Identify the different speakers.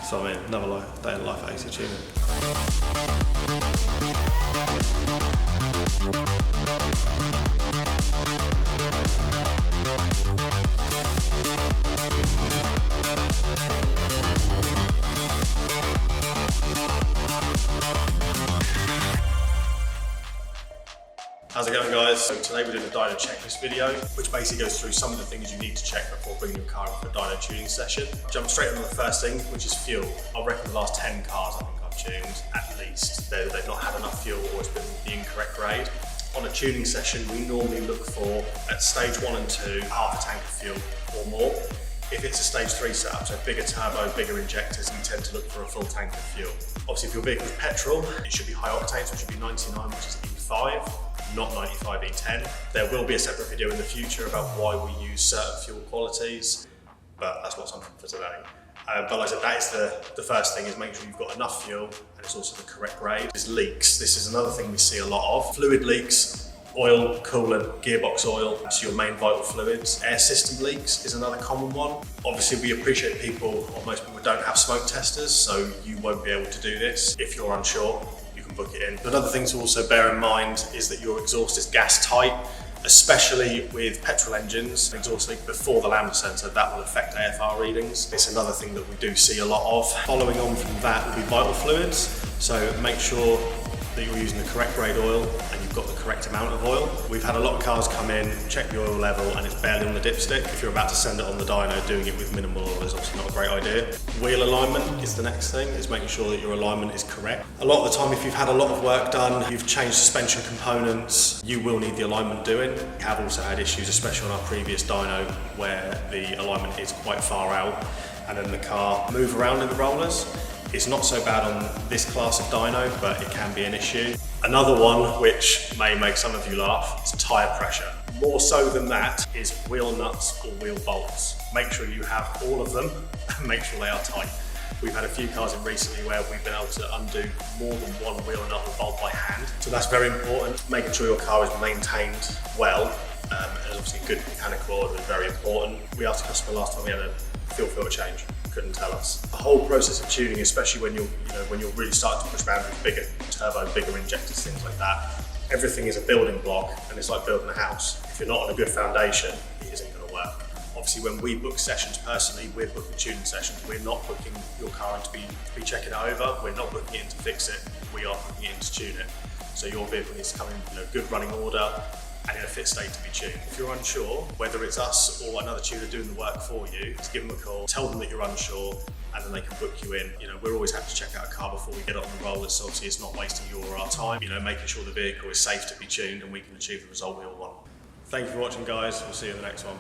Speaker 1: So I mean, another day in life at AC Tuning. How's it going, guys? So today we're doing a dyno checklist video, which basically goes through some of the things you need to check before bringing your car in for a dyno tuning session. Jump straight into the first thing, which is fuel. I reckon the last 10 cars I think I've tuned, at least, they've not had enough fuel or it's been the incorrect grade. On a tuning session, we normally look for, at stage 1 and 2, half a tank of fuel or more. If it's a stage 3 setup, so bigger turbo, bigger injectors, you tend to look for a full tank of fuel. Obviously, if your vehicle's petrol, it should be high octane, so it should be 99, which is E5. Not 95 E10. There will be a separate video in the future about why we use certain fuel qualities, but that's not something for today. But like I said, that is the first thing, is make sure you've got enough fuel and it's also the correct grade. Is leaks. This is another thing we see a lot of. Fluid leaks, oil, coolant, gearbox oil, so your main vital fluids. Air system leaks is another common one. Obviously, we appreciate people, or most people don't have smoke testers, so you won't be able to do this. If you're unsure, book it in. Another thing to also bear in mind is that your exhaust is gas tight, especially with petrol engines. Exhaust leak before the lambda sensor, that will affect AFR readings. It's another thing that we do see a lot of. Following on from that will be vital fluids. So make sure that you're using the correct grade oil and you've got the correct amount of oil. We've had a lot of cars come in, check the oil level, and it's barely on the dipstick. If you're about to send it on the dyno, doing it with minimal oil is obviously not a great idea. Wheel alignment is the next thing, is making sure that your alignment is correct. A lot of the time, if you've had a lot of work done, you've changed suspension components, you will need the alignment doing. We have also had issues, especially on our previous dyno, where the alignment is quite far out and then the car move around in the rollers. It's not so bad on this class of dyno, but it can be an issue. Another one, which may make some of you laugh, is tyre pressure. More so than that is wheel nuts or wheel bolts. Make sure you have all of them and make sure they are tight. We've had a few cars in recently where we've been able to undo more than one wheel nut or bolt by hand. So that's very important. Making sure your car is maintained well, and obviously good mechanical order is very important. We asked the customer last time we had a fuel filter change. Couldn't tell us. The whole process of tuning, especially when you're really starting to push boundaries, bigger turbo, bigger injectors, things like that, everything is a building block and it's like building a house. If you're not on a good foundation, it isn't going to work. Obviously, when we book sessions personally, we're booking tuning sessions. We're not booking your car in to be checking it over. We're not booking it in to fix it. We are booking it in to tune it. So your vehicle needs to come in good running order and in a fit state to be tuned. If you're unsure, whether it's us or another tuner doing the work for you, just give them a call, tell them that you're unsure, and then they can book you in. We're always happy to check out a car before we get it on the rollers, so obviously it's not wasting your or our time. Making sure the vehicle is safe to be tuned and we can achieve the result we all want. Thank you for watching, guys. We'll see you in the next one.